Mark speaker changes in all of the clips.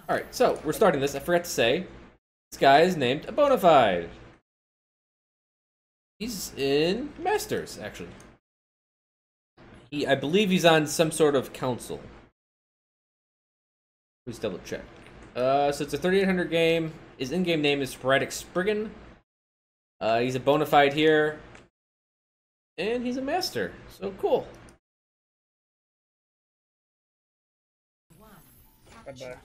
Speaker 1: Alright, so we're starting this. I forgot to say, this guy is named a Bonafide. He's in Masters, actually. I believe he's on some sort of council. Please double check. So it's a 3800 game. His in-game name is Sporadicspriggan. He's a Bonafide here. And he's a master. So cool.
Speaker 2: Bye-bye.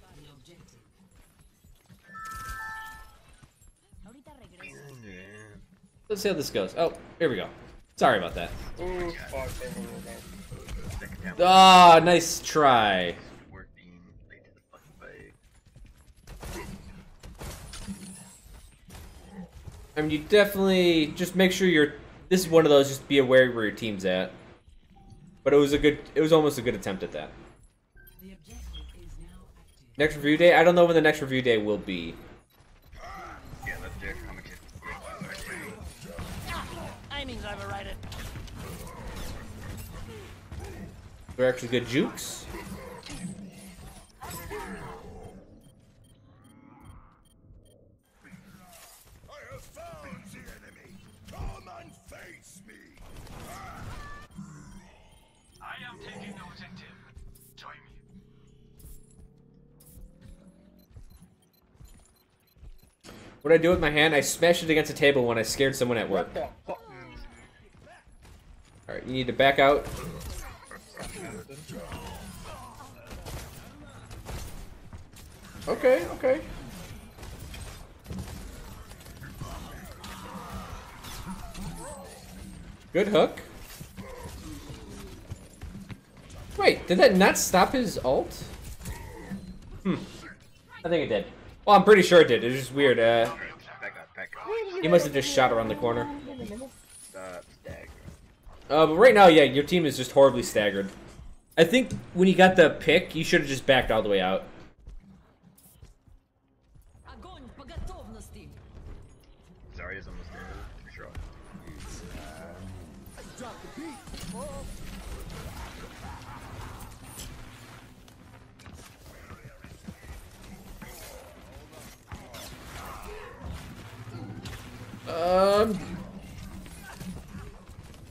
Speaker 1: Let's see how this goes. Oh, here we go. Sorry about that.
Speaker 2: Ooh, fuck.
Speaker 1: Ah, nice try. I mean, you definitely just make sure you're. This is one of those. Just be aware where your team's at. But it was a good. It was almost a good attempt at that. Next review day. I don't know when the next review day will be.
Speaker 3: Yeah, that's Jack. How much?
Speaker 4: Timing's overrated.
Speaker 1: They're actually good jukes. What I do with my hand, I smashed it against a table when I scared someone at work. Alright, you need to back out. Okay, okay. Good hook. Wait, did that not stop his ult? I think it did. Well, I'm pretty sure it did. It was just weird.
Speaker 3: Back up.
Speaker 1: He must have just shot around the corner.
Speaker 3: Stagger.
Speaker 1: But right now, yeah, your team is just horribly staggered. I think when you got the pick, you should have just backed all the way out.
Speaker 3: Zarya's almost there, for sure.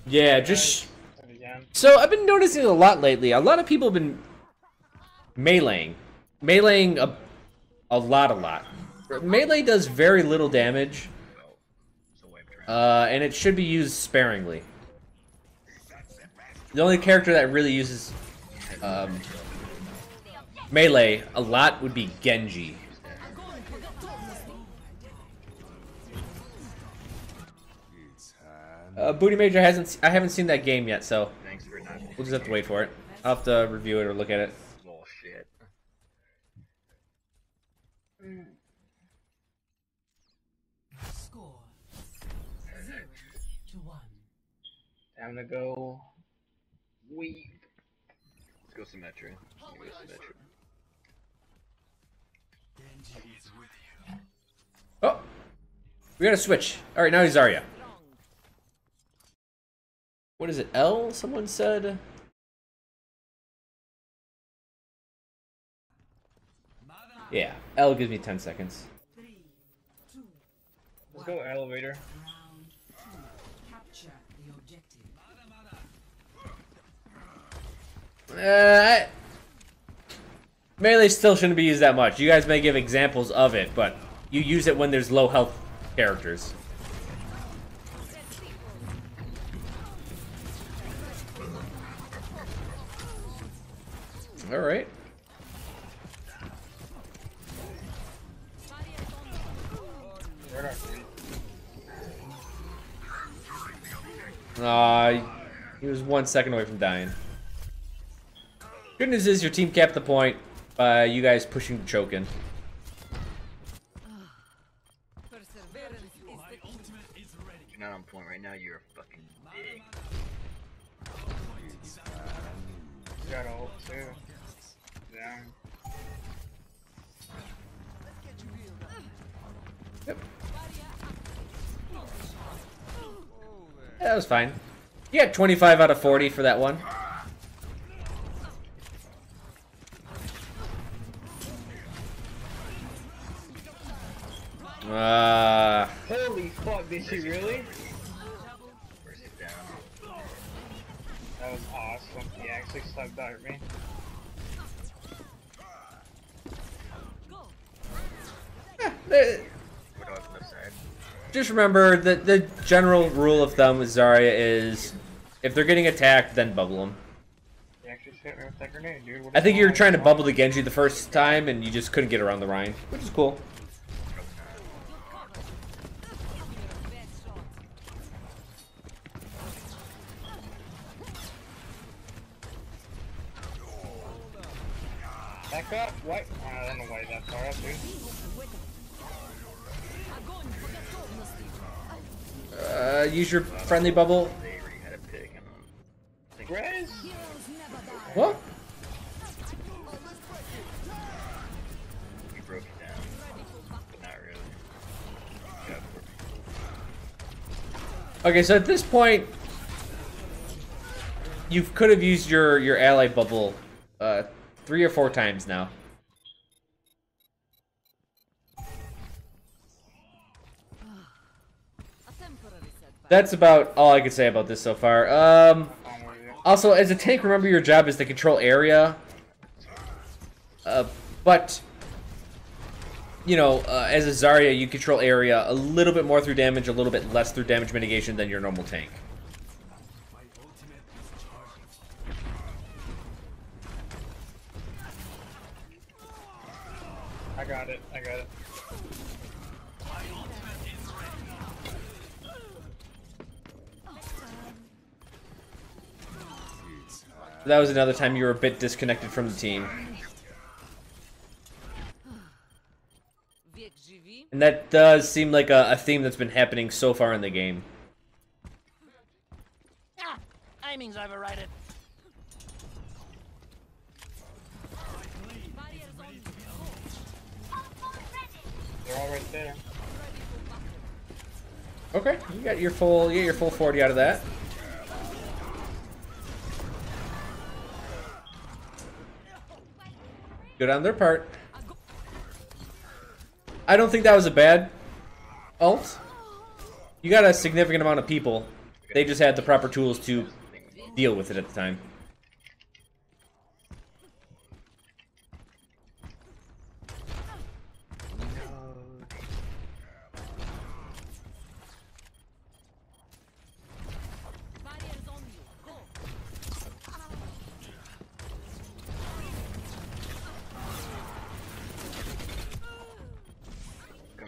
Speaker 1: Yeah, just... So, I've been noticing a lot lately. A lot of people have been meleeing. Meleeing a lot. Melee does very little damage. And it should be used sparingly. The only character that really uses melee a lot would be Genji. Booty Major I haven't seen that game yet, so we'll just have to wait for it. I'll have to review it or look at it.
Speaker 3: Bullshit.
Speaker 4: Score 0-1.
Speaker 2: Time to go. Weave.
Speaker 3: Let's go Symmetry.
Speaker 1: Oh! We gotta switch. Alright, now he's Zarya. What is it? L? Someone said? Yeah, L gives me 10 seconds.
Speaker 2: Let's go elevator.
Speaker 1: Melee still shouldn't be used that much. You guys may give examples of it, but you use it when there's low health characters. Alright. He was 1 second away from dying. Good news is your team capped the point by you guys pushing the choke in.
Speaker 3: You're not on point right now, you're a fucking dick.
Speaker 2: Got ult too. Yeah.
Speaker 1: Yep. Yeah, that was fine. You got 25 out of 40 for that one.
Speaker 2: Holy fuck, did she really?
Speaker 3: Where's it down?
Speaker 2: That was awesome. He actually stuck dart me.
Speaker 3: Roadhog's left side.
Speaker 1: Just remember that the general rule of thumb with Zarya is if they're getting attacked, then bubble them.
Speaker 2: He actually hit me with that grenade, dude. What
Speaker 1: I think
Speaker 2: is
Speaker 1: you were
Speaker 2: going
Speaker 1: trying to
Speaker 2: on?
Speaker 1: bubble the Genji the first time and you just couldn't get around the Rhine, which is cool.
Speaker 2: Back up. What? I don't know why that far up, dude.
Speaker 1: Use your friendly bubble.
Speaker 3: They already had a pig and I think
Speaker 2: Res?
Speaker 1: What?
Speaker 3: we broke it down. But not really. Yeah,
Speaker 1: Okay, so at this point, you could have used your ally bubble 3 or 4 times now. That's about all I could say about this so far. Also, as a tank, remember your job is to control area. But, you know, as a Zarya, you control area a little bit more through damage, a little bit less through damage mitigation than your normal tank.
Speaker 2: I got it. I got it.
Speaker 1: That was another time you were a bit disconnected from the team. And that does seem like a theme that's been happening so far in the game.
Speaker 4: Aiming's overrated.
Speaker 2: They're all right there.
Speaker 1: Okay, you got your full 40 out of that. Good on their part. I don't think that was a bad ult. You got a significant amount of people. They just had the proper tools to deal with it at the time.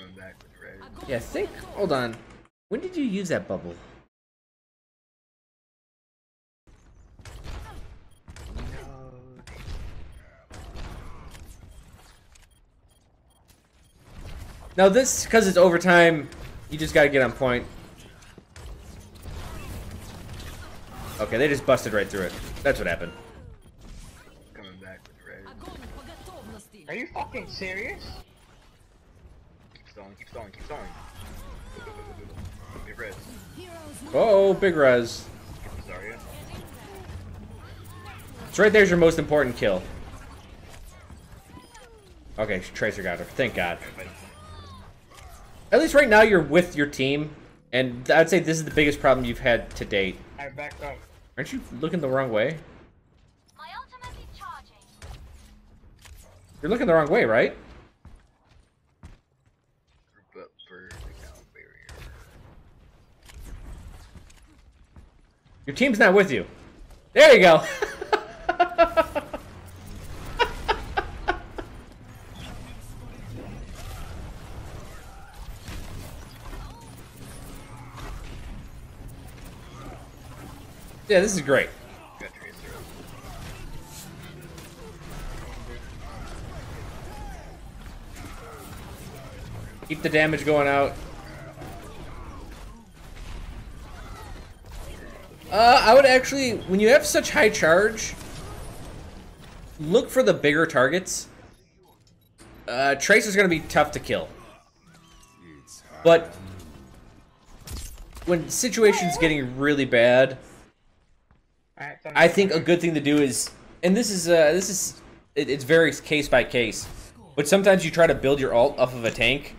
Speaker 3: coming back with red.
Speaker 1: Yeah, think. Hold on. When did you use that bubble? Now this, because it's overtime, you just gotta get on point. Okay, they just busted right through it. That's what happened.
Speaker 3: Coming back with red.
Speaker 2: Are you fucking serious?
Speaker 3: Keep stalling, keep stalling, keep stalling. Get red.
Speaker 1: Oh, big res.
Speaker 3: Zarya.
Speaker 1: So right there's your most important kill. Okay, Tracer got her. Thank God. At least right now you're with your team, and I'd say this is the biggest problem you've had to date.
Speaker 2: I back up.
Speaker 1: Aren't you looking the wrong way?
Speaker 5: My ultimate is charging.
Speaker 1: You're looking the wrong way, right?
Speaker 3: Group up for the cow barrier.
Speaker 1: Your team's not with you. There you go. Yeah, this is great.
Speaker 3: Got Tracer up.
Speaker 1: Keep the damage going out. I would actually, when you have such high charge, look for the bigger targets. Tracer's gonna be tough to kill. But when situation's getting really bad, I think a good thing to do is, and it's very case by case, but sometimes you try to build your ult off of a tank,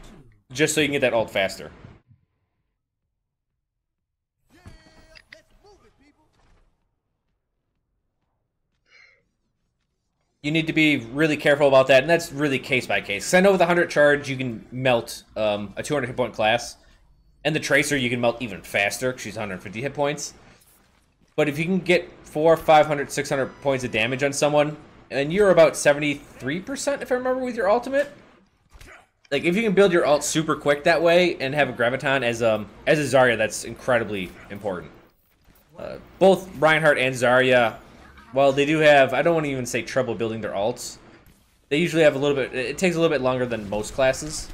Speaker 1: just so you can get that ult faster. You need to be really careful about that, and that's really case by case. Because I know with 100 charge, you can melt a 200 hit point class, and the Tracer you can melt even faster because she's 150 hit points. But if you can get 400, 500, 600 points of damage on someone, and you're about 73%, if I remember, with your ultimate. Like, if you can build your ult super quick that way and have a Graviton as a Zarya, that's incredibly important. Both Reinhardt and Zarya, well, they do have, I don't want to even say trouble building their ults. They usually have a little bit, it takes a little bit longer than most classes.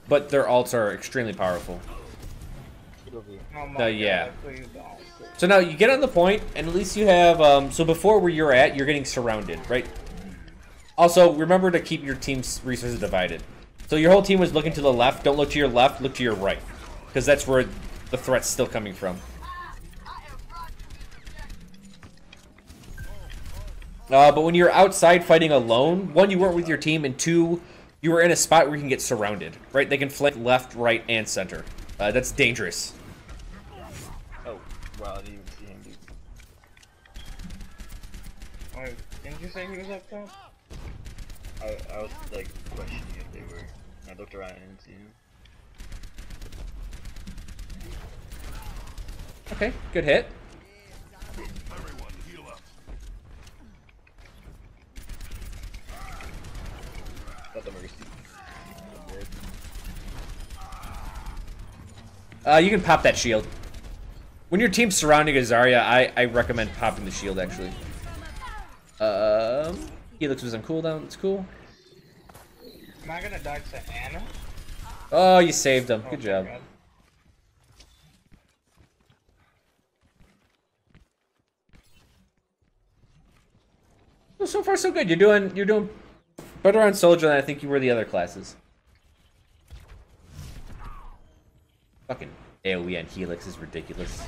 Speaker 1: But their ults are extremely powerful. Yeah. So now you get on the point, and at least you have, so before where you're at, you're getting surrounded, right? Also, remember to keep your team's resources divided. So your whole team was looking to the left, don't look to your left, look to your right. Because that's where the threat's still coming from. But when you're outside fighting alone, one, you weren't with your team, and two, you were in a spot where you can get surrounded, right? They can flank left, right, and center. That's dangerous.
Speaker 3: Oh, wow, I didn't even see him, dude.
Speaker 2: Wait, didn't you say he was up top?
Speaker 3: I was, like, questioning if they were. I looked around and didn't see him.
Speaker 1: Okay, good hit.
Speaker 3: Got the mercy.
Speaker 1: You can pop that shield. When your team's surrounding a Zarya, I recommend popping the shield, actually. Helix was on cooldown, that's cool.
Speaker 2: Am I gonna die to Anna?
Speaker 1: Oh, you saved him. Good job.
Speaker 2: God.
Speaker 1: Well, so far so good. You're doing better on Soldier than I think you were the other classes. Fucking AoE on Helix is ridiculous.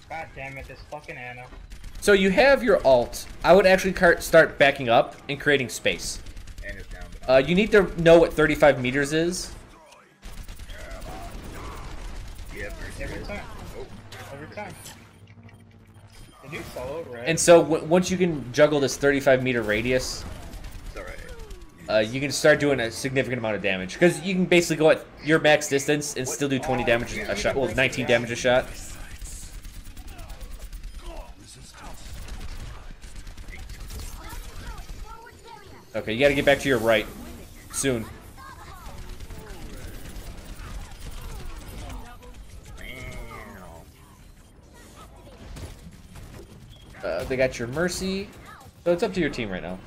Speaker 2: God damn it, this fucking Anna.
Speaker 1: So you have your ult. I would actually start backing up and creating space.
Speaker 3: And it's down.
Speaker 1: You need to know what 35 meters is.
Speaker 3: Yeah,
Speaker 2: Every time. Every time. Did you solo, right?
Speaker 1: And so once you can juggle this 35 meter radius,
Speaker 3: it's alright.
Speaker 1: you can start doing a significant amount of damage. Because you can basically go at your max distance and still do 20 damage a shot. Well, 19 damage a shot. Okay, you gotta get back to your right. Soon. They got your mercy. So it's up to your team right now.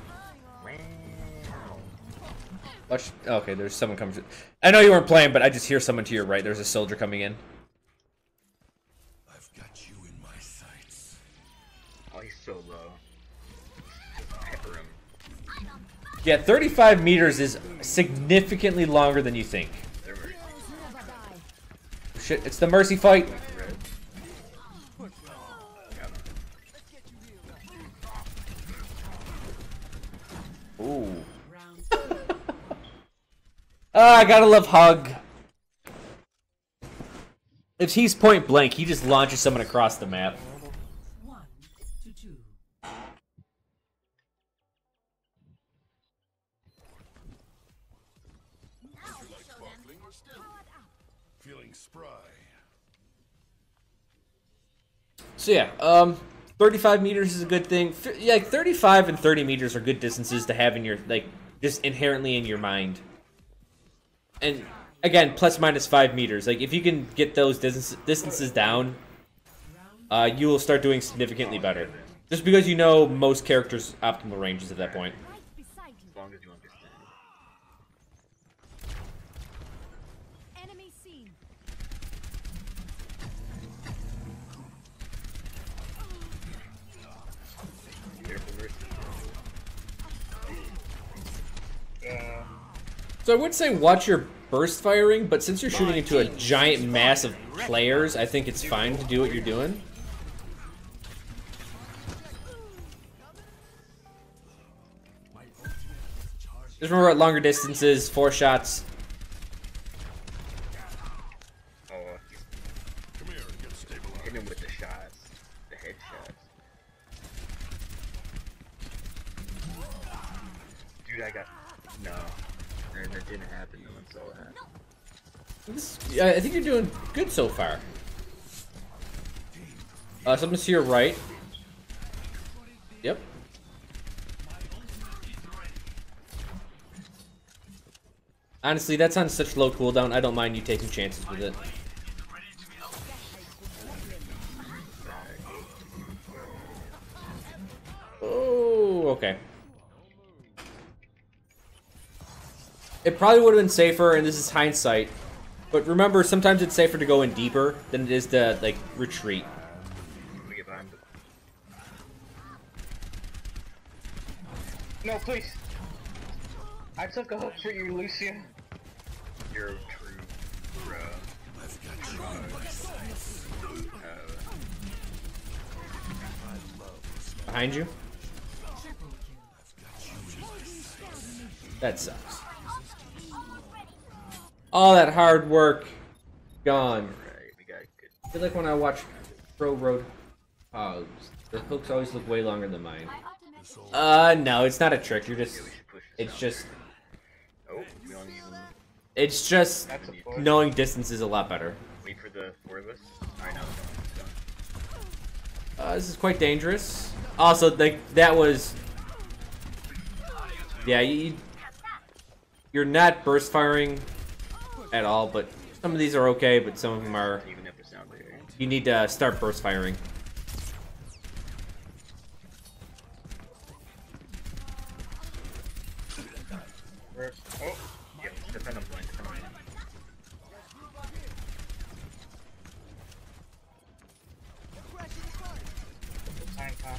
Speaker 1: Watch. Okay, there's someone coming. I know you weren't playing, but I just hear someone to your right. There's a soldier coming in.
Speaker 6: I've got you in my sights.
Speaker 3: Oh, he's so low. Just pepper him.
Speaker 1: Yeah, 35 meters is significantly longer than you think.
Speaker 3: They're mercy.
Speaker 1: Shit, it's the mercy fight.
Speaker 3: Red.
Speaker 1: Ooh. I gotta love Hug. If he's point blank, he just launches someone across the map.
Speaker 4: 1 to 2.
Speaker 6: Feeling spry.
Speaker 1: So yeah, 35 meters is a good thing. Yeah, like 35 and 30 meters are good distances to have in your, like, just inherently in your mind. And again, plus minus 5 meters. Like, if you can get those distances down, you will start doing significantly better. Just because you know most characters' optimal ranges at that point.
Speaker 3: As long as you understand.
Speaker 5: Enemy seen.
Speaker 3: Careful, mercy.
Speaker 1: So I would say watch your burst firing, but since you're shooting into a giant mass of players, I think it's fine to do what you're doing. Just remember at longer distances, 4 shots.
Speaker 3: Oh,
Speaker 6: Come here and get stabilized.
Speaker 3: hit him with the shots. The headshots. Dude, I got... No. That didn't happen. No one saw that.
Speaker 1: I think you're doing good so far. Something's to your right. Yep. Honestly, that's on such low cooldown, I don't mind you taking chances with it. Oh, okay. It probably would have been safer, and this is hindsight. But remember, sometimes it's safer to go in deeper than it is to, like, retreat.
Speaker 3: We get behind the...
Speaker 2: No, please. I took a hook for you, Lucia.
Speaker 3: You're a true bro.
Speaker 6: I've got you in my sights.
Speaker 1: Behind you? That sucks. All that hard work gone.
Speaker 3: Alright, we got good.
Speaker 1: I feel like when I watch Chro Roadhogs, the hooks always look way longer than mine. No, it's not a trick. You're just.
Speaker 3: Yeah, we should push this
Speaker 1: It's
Speaker 3: out.
Speaker 1: just.
Speaker 3: Oh, we don't even...
Speaker 1: It's just
Speaker 2: That's a push.
Speaker 1: knowing distance is a lot better.
Speaker 3: Wait for the 4 of us. I know. It's done.
Speaker 1: This is quite dangerous. Also, like that was. Yeah, you're not burst firing at all, but some of these are okay, but some of them are.
Speaker 3: Even if it's sound barrier.
Speaker 1: You need to start burst firing.
Speaker 2: Oh,
Speaker 3: Yep, defend on point, defend on point.
Speaker 2: time, Tom.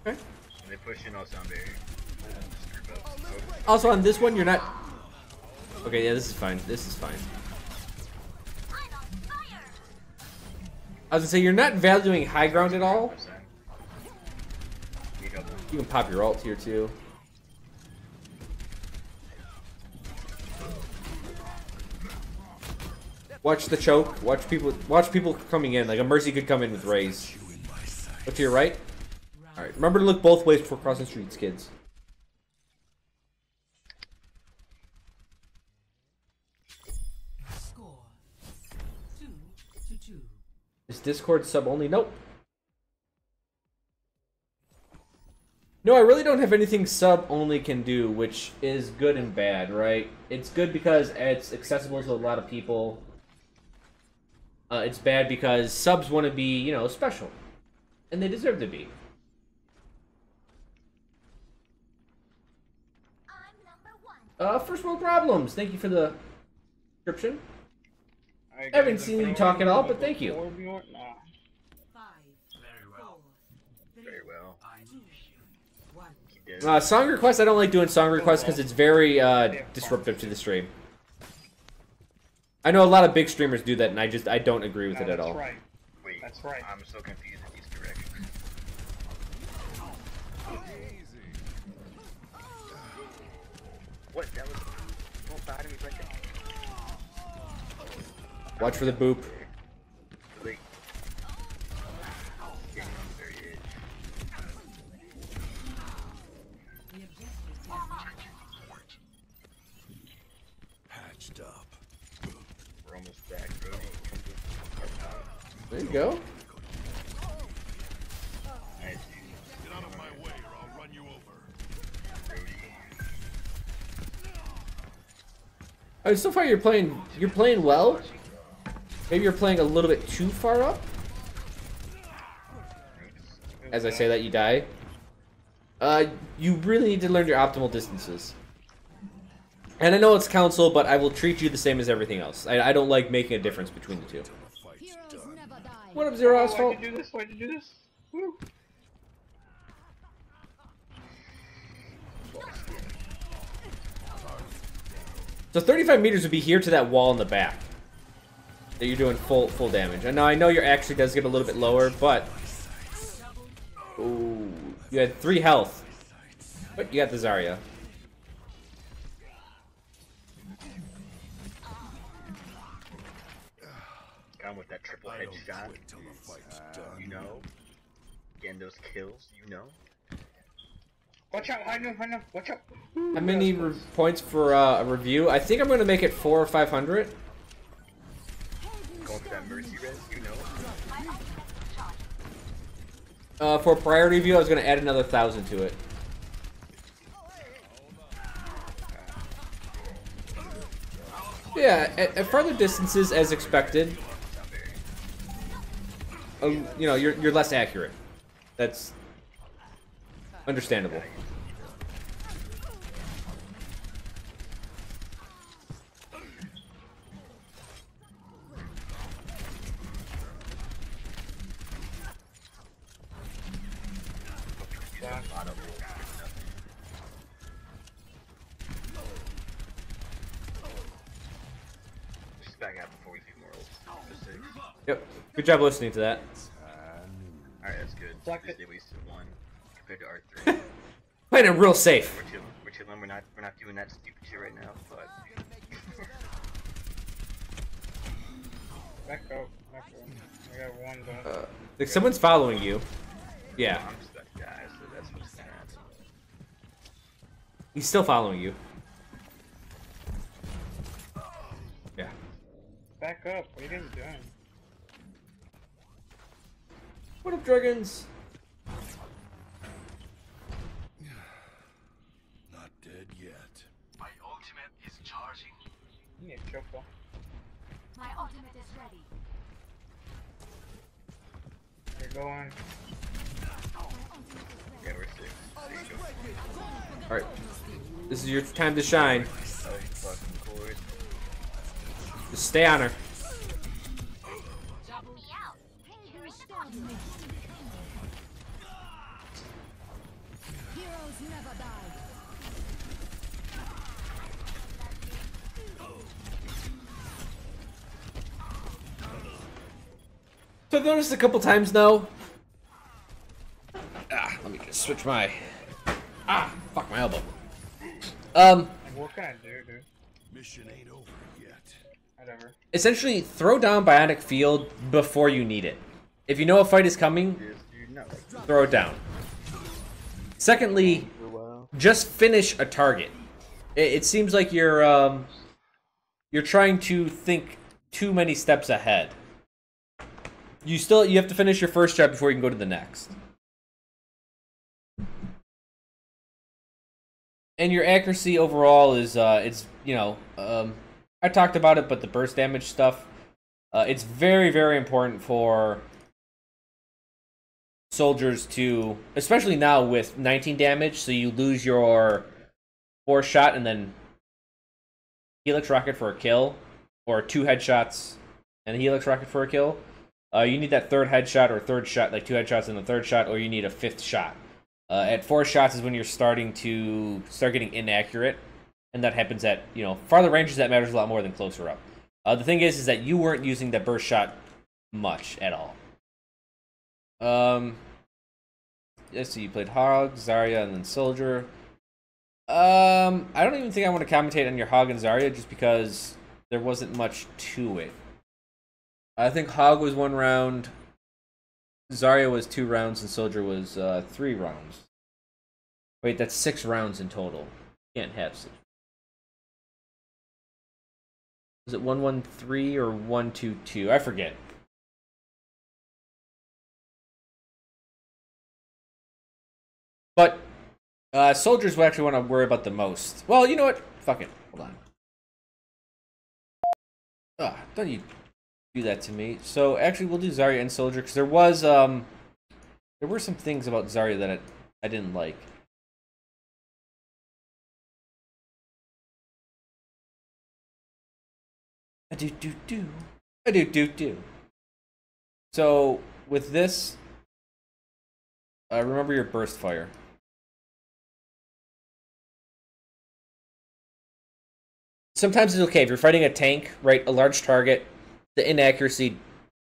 Speaker 1: Okay.
Speaker 3: When they push in, I'll sound barrier. Screw up. Oh,
Speaker 1: Also, on this one, you're not. Okay, yeah, this is fine. This is fine. I was gonna say you're not valuing high ground at all.
Speaker 3: Need double.
Speaker 1: You can pop your ult here too. Watch the choke. Watch people. Watch people coming in. Like a Mercy could come in with Raze.
Speaker 6: You in my sights.
Speaker 1: Look to your right. All right. Remember to look both ways before crossing streets, kids.
Speaker 4: Score 2-2.
Speaker 1: Is Discord sub only? Nope. No, I really don't have anything sub only can do, which is good and bad, right? It's good because it's accessible to a lot of people. It's bad because subs want to be, you know, special. And they deserve to be. First world problems. Thank you for the description.
Speaker 2: I
Speaker 1: haven't seen you talk at all, but thank you.
Speaker 2: 4v1? Nah.
Speaker 4: 5, 4, 3,
Speaker 3: Very well.
Speaker 4: 2, 1.
Speaker 3: Keep dead.
Speaker 1: Song requests, I don't like doing song requests because it's very disruptive to the stream. I know a lot of big streamers do that, and I don't agree with
Speaker 2: No,
Speaker 1: it at
Speaker 2: that's
Speaker 1: all.
Speaker 2: right.
Speaker 3: Wait,
Speaker 2: That's right.
Speaker 3: I'm so confused with these directions. What? That was... Don't bother me like that.
Speaker 1: Watch for the boop.
Speaker 3: Like... Getting on the very edge.
Speaker 4: The objective
Speaker 6: Patched up.
Speaker 3: We're almost back, bro.
Speaker 1: There you go.
Speaker 3: Nice,
Speaker 6: Get out of my way or I'll run you over.
Speaker 3: Brody.
Speaker 1: So far you're playing well. Maybe you're playing a little bit too far up. As I say that, you die. You really need to learn your optimal distances. And I know it's council, but I will treat you the same as everything else. I don't like making a difference between the two.
Speaker 5: Heroes never die.
Speaker 1: What up, Zero
Speaker 2: Oh,
Speaker 1: Asphalt?
Speaker 2: why'd you do this? Why'd you do this? Woo.
Speaker 1: So 35 meters would be here to that wall in the back. That you're doing full damage. And now I know your actually does get a little bit lower, but... Ooh, you had 3 health. But you got the Zarya.
Speaker 3: Gone with that triple
Speaker 6: I don't
Speaker 3: headshot.
Speaker 6: quit till the fight's done.
Speaker 3: You know, getting those kills. You know.
Speaker 2: Watch out, I know, watch out.
Speaker 1: How many points for a review? I think I'm going to make it 400 or 500.
Speaker 3: Going for that mercy res. You know.
Speaker 1: For priority review, I was going to add another 1,000 to it. Yeah, at farther distances, as expected, you know, you're less accurate. That's understandable.
Speaker 3: Just back out before we do more ults.
Speaker 1: Yep. Good job listening to that.
Speaker 3: Alright, that's good.
Speaker 2: Block
Speaker 3: Because
Speaker 2: it.
Speaker 3: they wasted one compared to R3.
Speaker 1: Playing it real safe.
Speaker 3: We're chilling. We're chilling. We're not doing that stupid shit right now. But
Speaker 2: Back up. I got one done.
Speaker 1: Like someone's following you. Yeah,
Speaker 3: I'm just that guy, so that's what's gonna happen.
Speaker 1: he's still following you. Yeah.
Speaker 2: Back up. What are you guys doing?
Speaker 1: What up, dragons?
Speaker 6: Not dead yet.
Speaker 7: My ultimate is charging.
Speaker 2: You need a triple.
Speaker 5: My ultimate is ready.
Speaker 2: You're going.
Speaker 3: Yeah, we're safe.
Speaker 1: Alright. This is your time to shine.
Speaker 3: Oh, fucking cord.
Speaker 1: Just stay on her.
Speaker 5: Heroes never die.
Speaker 1: So I've noticed a couple times now. Let me just switch my. Fuck my elbow.
Speaker 2: What can I do, dude?
Speaker 6: Mission ain't over yet.
Speaker 2: Whatever.
Speaker 1: Essentially, throw down Bionic Field before you need it. If you know a fight is coming,
Speaker 3: Yes, dude, no.
Speaker 1: throw it down. Secondly, just finish a target. It seems like you're trying to think too many steps ahead. You have to finish your first job before you can go to the next. And your accuracy overall is it's, you know, I talked about it, but the burst damage stuff, it's very, very important for soldiers to, especially now with 19 damage, so you lose your 4 shot and then Helix Rocket for a kill, or 2 headshots and a Helix Rocket for a kill. You need that 3rd headshot or 3rd shot, like 2 headshots and a 3rd shot, or you need a 5th shot. At 4 shots is when you're starting to getting inaccurate, and that happens at, you know, farther ranges. That matters a lot more than closer up. The thing is that you weren't using that burst shot much at all. Let's see, you played Hog, Zarya, and then Soldier. I don't even think I want to commentate on your Hog and Zarya just because there wasn't much to it. I think Hog was 1 round, Zarya was 2 rounds, and Soldier was 3 rounds. Wait, that's 6 rounds in total. Can't have 6. Was it 1-1-3 or 1-2-2? I forget. But soldiers will actually want to worry about the most. Well, you know what? Fuck it. Hold on. Don't you do that to me. So actually, we'll do Zarya and Soldier because there were some things about Zarya that I didn't like. I do. So with this, remember your burst fire. Sometimes it's okay if you're fighting a tank, right? A large target, the inaccuracy,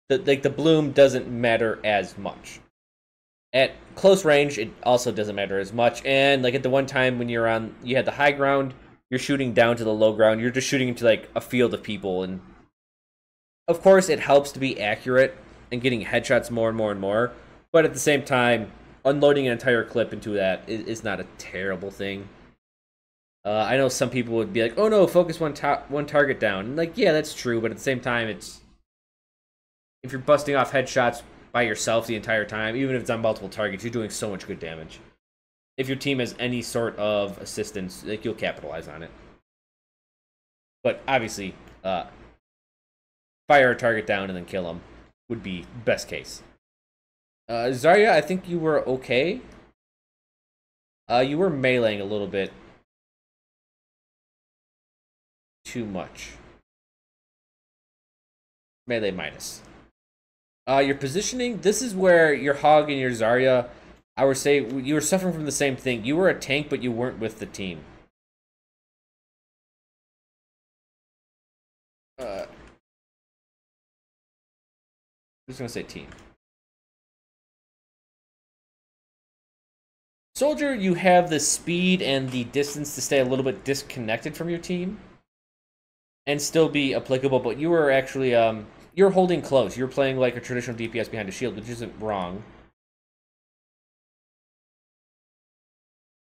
Speaker 1: the bloom doesn't matter as much. At close range, it also doesn't matter as much. And like at the one time when you had the high ground, you're shooting down to the low ground. You're just shooting into like a field of people, and of course it helps to be accurate and getting headshots more and more and more. But at the same time, unloading an entire clip into that is not a terrible thing. I know some people would be like, "Oh no, focus one target down." And like, yeah, that's true, but at the same time, if you're busting off headshots by yourself the entire time, even if it's on multiple targets, you're doing so much good damage. If your team has any sort of assistance, like, you'll capitalize on it. But obviously, fire a target down and then kill them would be best case. Zarya, I think you were okay. You were meleeing a little bit too much. Melee minus. Your positioning, this is where your Hog and your Zarya, I would say you were suffering from the same thing. You were a tank, but you weren't with the team. I'm just gonna say team. Soldier, you have the speed and the distance to stay a little bit disconnected from your team and still be applicable, but you were actually you're holding close. You're playing like a traditional DPS behind a shield, which isn't wrong.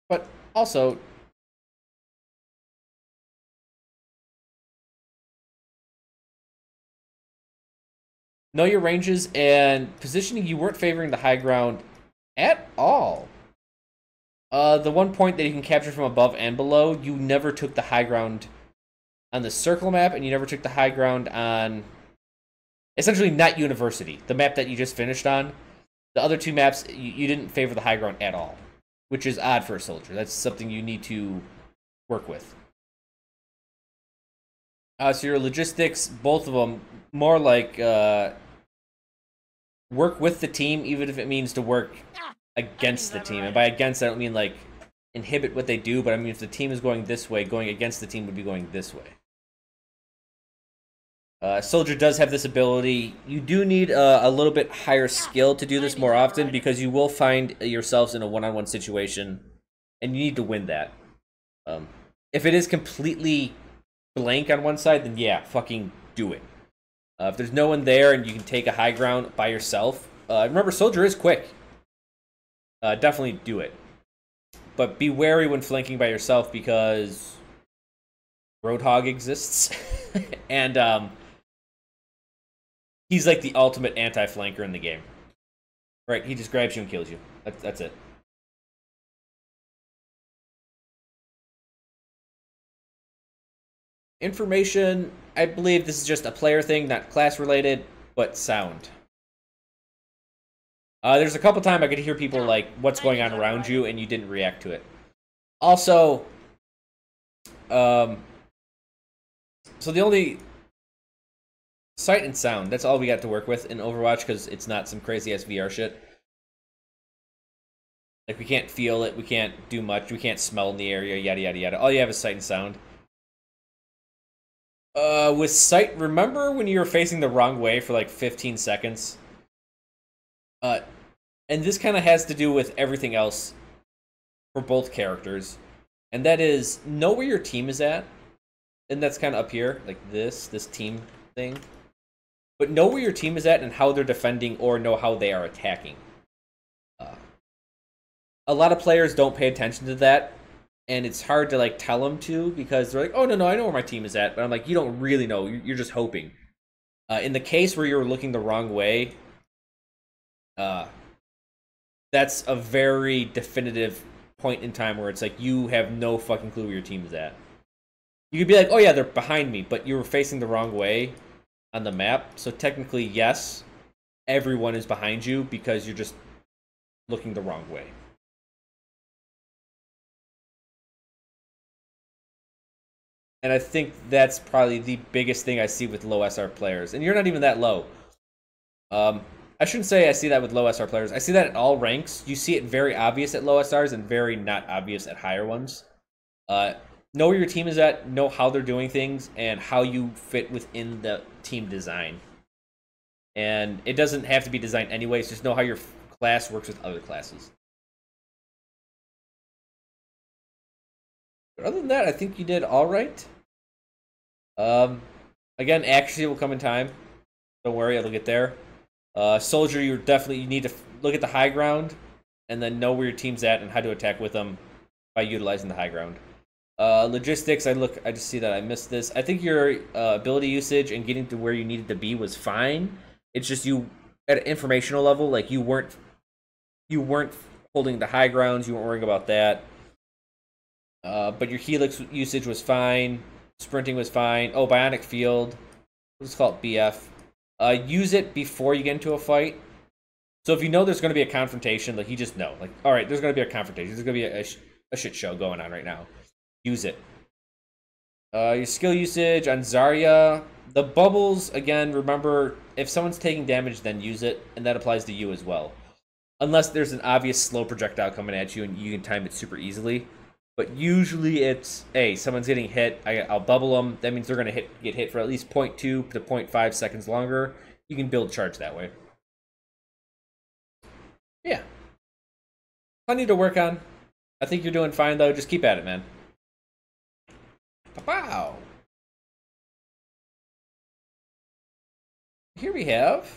Speaker 1: But also, know your ranges and positioning. You weren't favoring the high ground at all. The one point that you can capture from above and below, you never took the high ground on the circle map, and you never took the high ground on essentially not University, the map that you just finished on. The other two maps, you didn't favor the high ground at all, which is odd for a soldier. That's something you need to work with. So your logistics, both of them, more like work with the team, even if it means to work against the team. And by against, I don't mean like inhibit what they do, but I mean if the team is going this way, going against the team would be going this way. Soldier does have this ability. You do need a little bit higher skill to do this more often, because you will find yourselves in a one-on-one situation, and you need to win that. If it is completely blank on one side, then yeah, fucking do it. If there's no one there and you can take a high ground by yourself, remember, Soldier is quick. Definitely do it. But be wary when flanking by yourself, because Roadhog exists. And he's like the ultimate anti-flanker in the game. Right, he just grabs you and kills you. That's it. Information, I believe this is just a player thing, not class related, but sound. There's a couple times I could hear people like, what's going on around you, and you didn't react to it. Also, so the only sight and sound, that's all we got to work with in Overwatch, because it's not some crazy ass VR shit. Like, we can't feel it, we can't do much, we can't smell in the area, yada yada yada. All you have is sight and sound. With sight, remember when you were facing the wrong way for like 15 seconds? And this kind of has to do with everything else for both characters. And that is, know where your team is at. And that's kind of up here, like this team thing. But know where your team is at and how they're defending, or know how they are attacking. A lot of players don't pay attention to that. And it's hard to like tell them to, because they're like, oh, no, I know where my team is at. But I'm like, you don't really know. You're just hoping. In the case where you're looking the wrong way, that's a very definitive point in time where it's like you have no fucking clue where your team is at. You could be like, oh yeah, they're behind me, but you were facing the wrong way on the map. So technically, yes, everyone is behind you because you're just looking the wrong way. And I think that's probably the biggest thing I see with low SR players. And you're not even that low. I shouldn't say I see that with low SR players. I see that at all ranks. You see it very obvious at low SRs and very not obvious at higher ones. Know where your team is at, know how they're doing things, and how you fit within the team design. And it doesn't have to be designed anyways. Just know how your class works with other classes. But other than that, I think you did all right. Again, accuracy will come in time. Don't worry, it'll get there. Soldier, you need to look at the high ground and then know where your team's at and how to attack with them by utilizing the high ground. Logistics, I just see that I missed this. I think your ability usage and getting to where you needed to be was fine. It's just you at an informational level, like you weren't holding the high grounds. You weren't worrying about that. But your helix usage was fine. Sprinting was fine. Oh, bionic field. Let's call it BF. Use it before you get into a fight. So if you know there's going to be a confrontation, like you just know, like, all right, there's going to be a confrontation. There's going to be a shit show going on right now. Use it. Your skill usage on Zarya. The bubbles, again, remember, if someone's taking damage, then use it, and that applies to you as well. Unless there's an obvious slow projectile coming at you and you can time it super easily. But usually it's, hey, someone's getting hit, I'll bubble them. That means they're going to get hit for at least 0.2 to 0.5 seconds longer. You can build charge that way. Yeah. Plenty to work on. I think you're doing fine, though. Just keep at it, man. Wow. Here we have